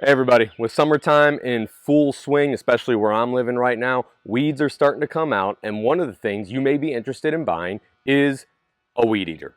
Hey everybody, with summertime in full swing, especially where I'm living right now, weeds are starting to come out, and one of the things you may be interested in buying is a weed eater.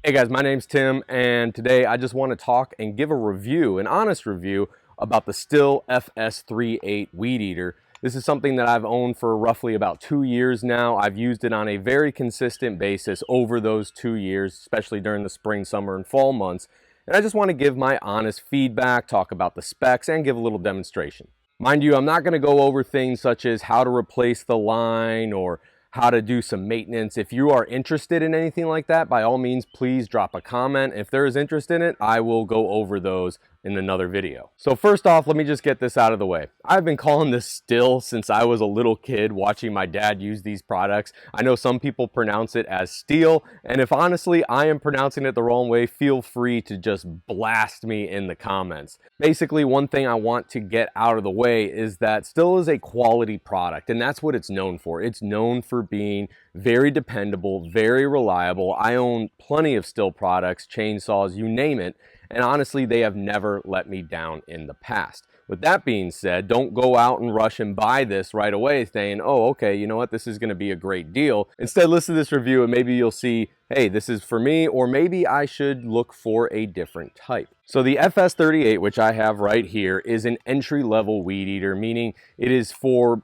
Hey guys, my name's Tim, and today I just want to talk and give a review, an honest review, about the Stihl FS 3.8 weed eater. This is something that I've owned for roughly about 2 years now. I've used it on a very consistent basis over those 2 years, especially during the spring, summer, and fall months. And I just want to give my honest feedback, talk about the specs, and give a little demonstration. Mind you, I'm not going to go over things such as how to replace the line or how to do some maintenance. If you are interested in anything like that, by all means, please drop a comment. If there is interest in it, I will go over those in another video. So first off, let me just get this out of the way. I've been calling this Stihl since I was a little kid watching my dad use these products. I know some people pronounce it as Stihl, and if honestly I am pronouncing it the wrong way, feel free to just blast me in the comments. Basically, one thing I want to get out of the way is that Stihl is a quality product, and that's what it's known for. It's known for being very dependable, very reliable. I own plenty of Stihl products, chainsaws, you name it, and honestly, they have never let me down in the past. With that being said, don't go out and rush and buy this right away saying, oh, okay, you know what, this is going to be a great deal. Instead, listen to this review and maybe you'll see, hey, this is for me, or maybe I should look for a different type. So the FS38, which I have right here, is an entry-level weed eater, meaning it is for,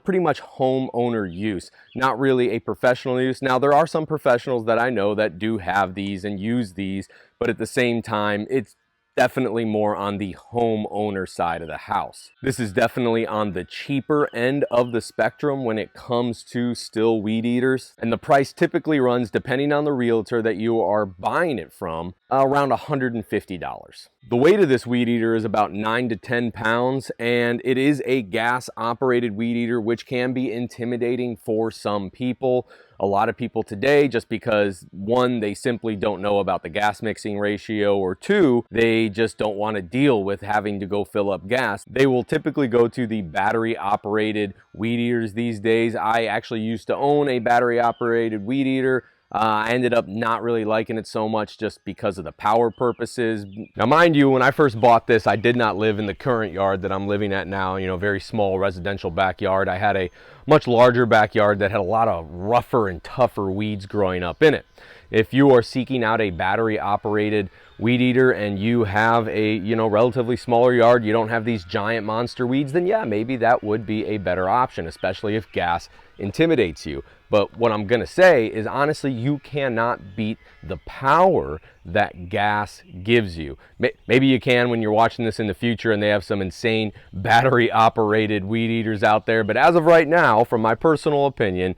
pretty much homeowner use, not really a professional use. Now, there are some professionals that I know that do have these and use these, but at the same time, it's definitely more on the homeowner side of the house. This is definitely on the cheaper end of the spectrum when it comes to Stihl weed eaters. And the price typically runs, depending on the realtor that you are buying it from, around $150. The weight of this weed eater is about 9 to 10 pounds, and it is a gas operated weed eater, which can be intimidating for some people. A lot of people today, just because one, they simply don't know about the gas mixing ratio, or two, they just don't want to deal with having to go fill up gas. They will typically go to the battery operated weed eaters these days. I actually used to own a battery operated weed eater. I ended up not really liking it so much just because of the power purposes. Now, mind you, when I first bought this, I did not live in the current yard that I'm living at now, very small residential backyard. I had a much larger backyard that had a lot of rougher and tougher weeds growing up in it. If you are seeking out a battery operated weed eater and you have a, relatively smaller yard, you don't have these giant monster weeds, then yeah, maybe that would be a better option, especially if gas intimidates you. But what I'm gonna say is, honestly, you cannot beat the power that gas gives you. Maybe you can when you're watching this in the future and they have some insane battery operated weed eaters out there, but as of right now, from my personal opinion,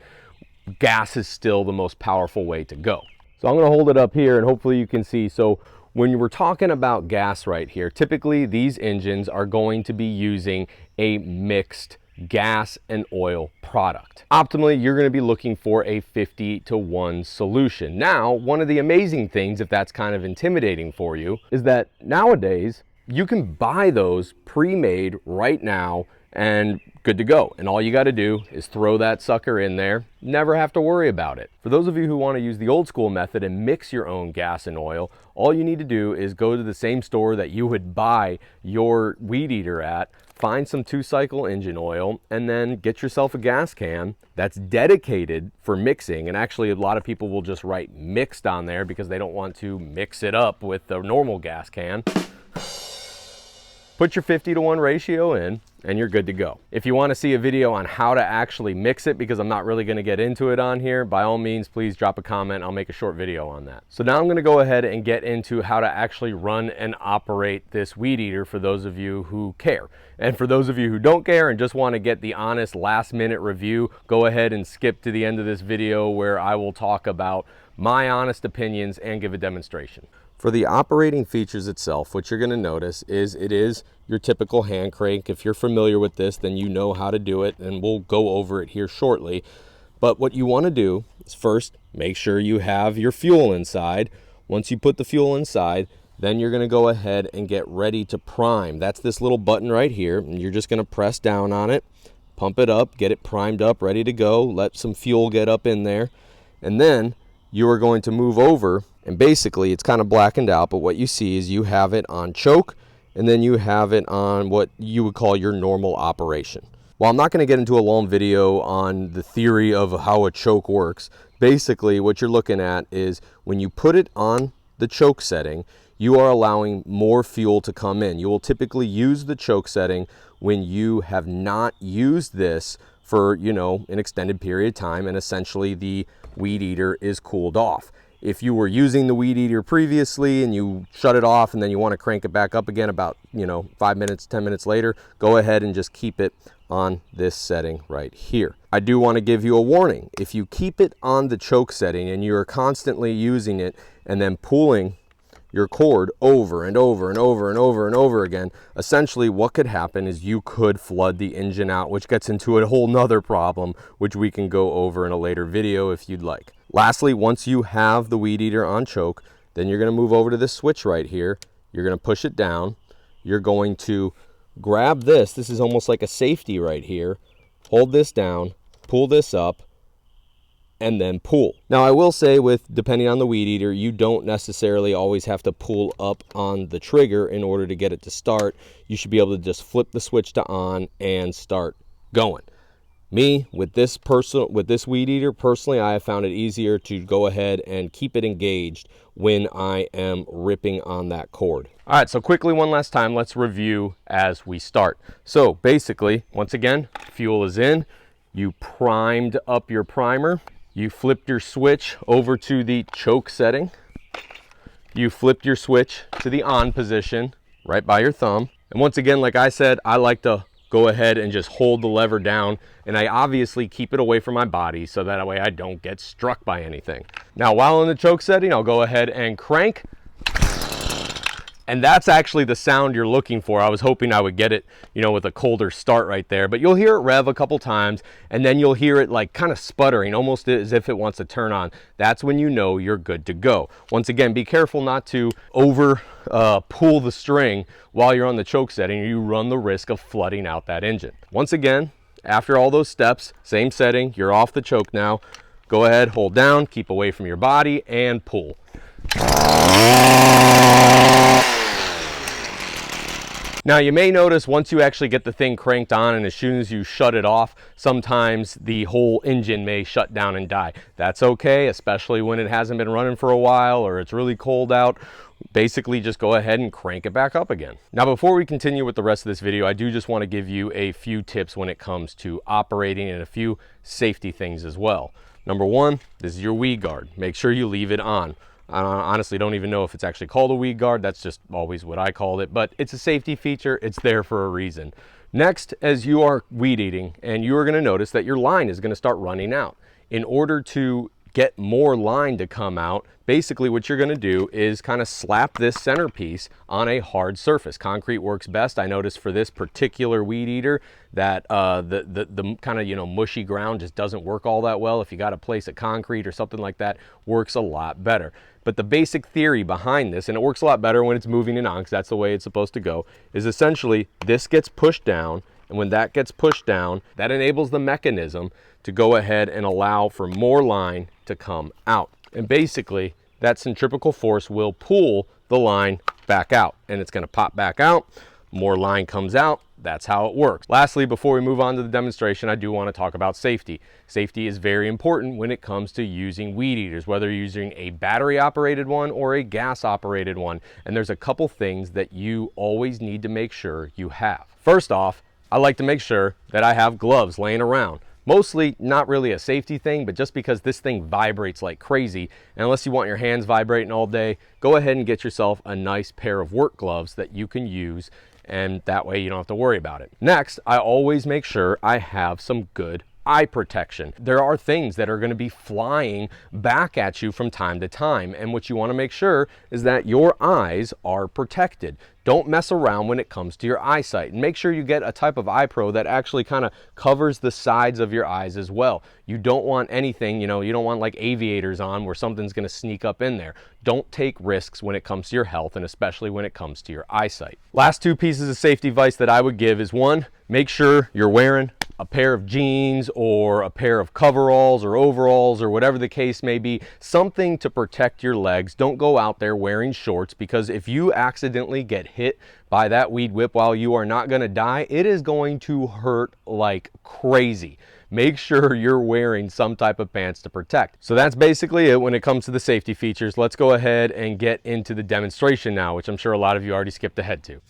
gas is still the most powerful way to go. So I'm going to hold it up here and hopefully you can see. So when we're talking about gas right here, typically these engines are going to be using a mixed gas and oil product. Optimally, you're going to be looking for a 50-to-1 solution. Now, one of the amazing things, if that's kind of intimidating for you, is that nowadays you can buy those pre-made right now and good to go. And all you got to do is throw that sucker in there, never have to worry about it. For those of you who want to use the old school method and mix your own gas and oil, all you need to do is go to the same store that you would buy your weed eater at, find some 2-cycle engine oil, and then get yourself a gas can that's dedicated for mixing. And actually, a lot of people will just write mixed on there because they don't want to mix it up with the normal gas can. Put your 50-to-1 ratio in and you're good to go. If you want to see a video on how to actually mix it, because I'm not really going to get into it on here, by all means, please drop a comment. I'll make a short video on that. So now I'm going to go ahead and get into how to actually run and operate this weed eater for those of you who care. And for those of you who don't care and just want to get the honest last-minute review, go ahead and skip to the end of this video where I will talk about my honest opinions and give a demonstration. For the operating features itself, what you're going to notice is it is your typical hand crank. If you're familiar with this, then you know how to do it, and we'll go over it here shortly. But what you want to do is first make sure you have your fuel inside. Once you put the fuel inside, then you're going to go ahead and get ready to prime. That's this little button right here, and you're just going to press down on it, pump it up, get it primed up, ready to go, let some fuel get up in there, and then you are going to move over And basically it's kind of blackened out, but what you see is you have it on choke, and then you have it on what you would call your normal operation. While I'm not going to get into a long video on the theory of how a choke works, basically what you're looking at is when you put it on the choke setting, you are allowing more fuel to come in. You will typically use the choke setting when you have not used this for, an extended period of time, and essentially the weed eater is cooled off. If you were using the weed eater previously and you shut it off and then you want to crank it back up again about, 5 minutes, 10 minutes later, go ahead and just keep it on this setting right here. I do want to give you a warning. If you keep it on the choke setting and you're constantly using it and then pulling your cord over and over and over and over and over again, essentially what could happen is you could flood the engine out, which gets into a whole nother problem, which we can go over in a later video if you'd like. Lastly, once you have the weed eater on choke, then you're going to move over to this switch right here. You're going to push it down. You're going to grab this. This is almost like a safety right here. Hold this down, pull this up, and then pull. Now I will say, depending on the weed eater, you don't necessarily always have to pull up on the trigger in order to get it to start. You should be able to just flip the switch to on and start going. Me, with this weed eater, personally, I have found it easier to go ahead and keep it engaged when I am ripping on that cord. All right, so quickly one last time, let's review as we start. So basically, once again, fuel is in. You primed up your primer. You flipped your switch over to the choke setting. You flipped your switch to the on position right by your thumb. And once again, like I said, I like to go ahead and just hold the lever down, and I obviously keep it away from my body so that way I don't get struck by anything. Now, while in the choke setting, I'll go ahead and crank. And that's actually the sound you're looking for. I was hoping I would get it, with a colder start right there, but you'll hear it rev a couple times, and then you'll hear it like kind of sputtering, almost as if it wants to turn on. That's when you know you're good to go. Once again, be careful not to over pull the string while you're on the choke setting, or you run the risk of flooding out that engine. Once again, after all those steps, same setting, you're off the choke now. Go ahead, hold down, keep away from your body, and pull. Now you may notice once you actually get the thing cranked on, and as soon as you shut it off, sometimes the whole engine may shut down and die. That's okay, especially when it hasn't been running for a while or it's really cold out. Basically just go ahead and crank it back up again. Now before we continue with the rest of this video, I do just want to give you a few tips when it comes to operating and a few safety things as well. Number one, this is your weed guard. Make sure you leave it on. I honestly don't even know if it's actually called a weed guard. That's just always what I called it, but it's a safety feature. It's there for a reason. Next, as you are weed eating, and you are going to notice that your line is going to start running out. In order to get more line to come out, basically what you're going to do is kind of slap this centerpiece on a hard surface. Concrete works best. I noticed for this particular weed eater that the kind of mushy ground just doesn't work all that well. If you got a place of concrete or something like that, works a lot better. But the basic theory behind this, and it works a lot better when it's moving it on because that's the way it's supposed to go, is essentially this gets pushed down, and when that gets pushed down, that enables the mechanism to go ahead and allow for more line to come out. And basically, that centrifugal force will pull the line back out, and it's going to pop back out. More line comes out. That's how it works. Lastly, before we move on to the demonstration, I do want to talk about safety. Safety is very important when it comes to using weed eaters, whether you're using a battery operated one or a gas operated one. And there's a couple things that you always need to make sure you have. First off, I like to make sure that I have gloves laying around. Mostly not really a safety thing, but just because this thing vibrates like crazy, and unless you want your hands vibrating all day, go ahead and get yourself a nice pair of work gloves that you can use, and that way you don't have to worry about it. Next, I always make sure I have some good eye protection. There are things that are going to be flying back at you from time to time, and what you want to make sure is that your eyes are protected. Don't mess around when it comes to your eyesight, and make sure you get a type of eye pro that actually kind of covers the sides of your eyes as well. You don't want anything, you don't want like aviators on where something's going to sneak up in there. Don't take risks when it comes to your health, and especially when it comes to your eyesight. Last two pieces of safety advice that I would give is one, make sure you're wearing a pair of jeans or a pair of coveralls or overalls or whatever the case may be, something to protect your legs. Don't go out there wearing shorts, because if you accidentally get hit by that weed whip, while you are not going to die, it is going to hurt like crazy. Make sure you're wearing some type of pants to protect. So that's basically it when it comes to the safety features. Let's go ahead and get into the demonstration now, which I'm sure a lot of you already skipped ahead to.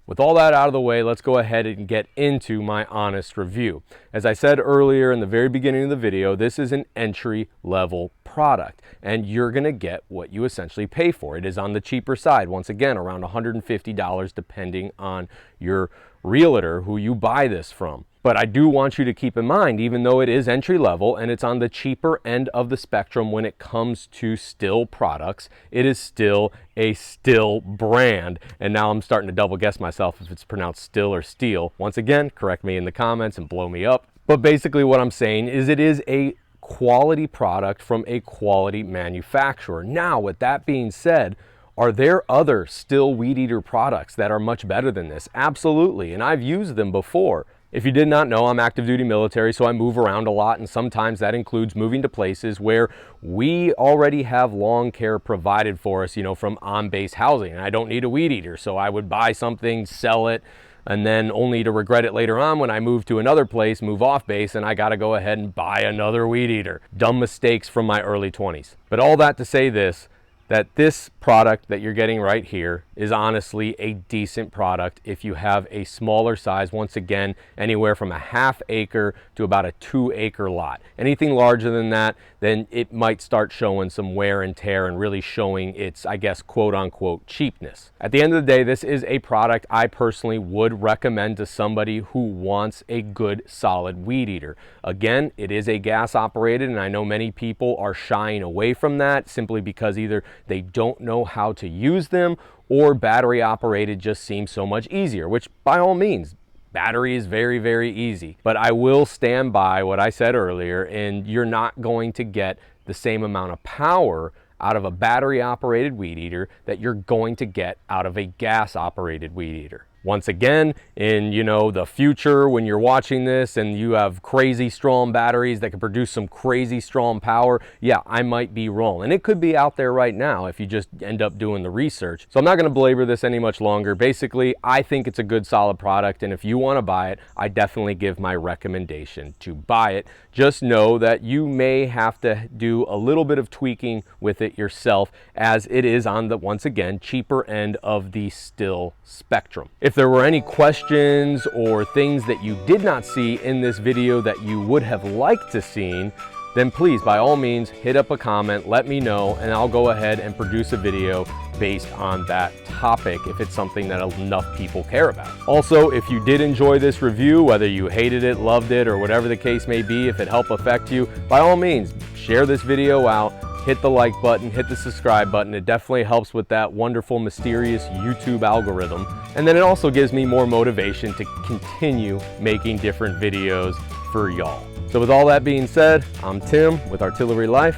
With all that out of the way, let's go ahead and get into my honest review. As I said earlier in the very beginning of the video, this is an entry-level product, and you're gonna get what you essentially pay for. It is on the cheaper side, once again, around $150 depending on your realtor who you buy this from. But I do want you to keep in mind, even though it is entry level and it's on the cheaper end of the spectrum when it comes to Stihl products, it is still a Stihl brand. And now I'm starting to double guess myself if it's pronounced Stihl or Steel. Once again, correct me in the comments and blow me up. But basically what I'm saying is it is a quality product from a quality manufacturer. Now, with that being said, are there other Stihl weed eater products that are much better than this? Absolutely, and I've used them before. If you did not know, I'm active duty military, so I move around a lot, and sometimes that includes moving to places where we already have lawn care provided for us, you know, from on-base housing. And I don't need a weed eater, so I would buy something, sell it, and then only to regret it later on when I move to another place, move off base, and I gotta go ahead and buy another weed eater. Dumb mistakes from my early 20s. But all that to say this, that this product that you're getting right here is honestly a decent product if you have a smaller size, once again, anywhere from a ½ acre to about a 2 acre lot. Anything larger than that, then it might start showing some wear and tear and really showing its, I guess, quote unquote, cheapness. At the end of the day, this is a product I personally would recommend to somebody who wants a good, solid weed eater. Again, it is a gas operated, and I know many people are shying away from that simply because either they don't know how to use them, or battery operated just seems so much easier, which by all means, battery is very, very easy. But I will stand by what I said earlier, and you're not going to get the same amount of power out of a battery operated weed eater that you're going to get out of a gas operated weed eater. Once again, in the future when you're watching this and you have crazy strong batteries that can produce some crazy strong power, yeah, I might be wrong. And it could be out there right now if you just end up doing the research. So I'm not going to belabor this any much longer. Basically, I think it's a good solid product, and if you want to buy it, I definitely give my recommendation to buy it. Just know that you may have to do a little bit of tweaking with it yourself, as it is on the, once again, cheaper end of the Stihl spectrum. If there were any questions or things that you did not see in this video that you would have liked to see, then please, by all means, hit up a comment, let me know, and I'll go ahead and produce a video based on that topic if it's something that enough people care about. Also, if you did enjoy this review, whether you hated it, loved it, or whatever the case may be, if it helped affect you, by all means, share this video out. Hit the like button, hit the subscribe button. It definitely helps with that wonderful, mysterious YouTube algorithm. And then it also gives me more motivation to continue making different videos for y'all. So with all that being said, I'm Tim with Artillery Life.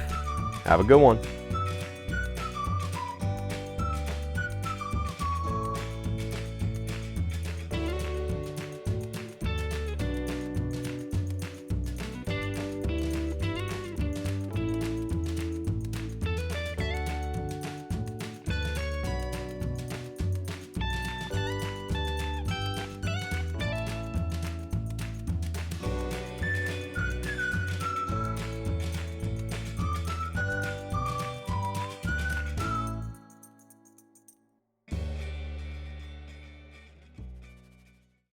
Have a good one.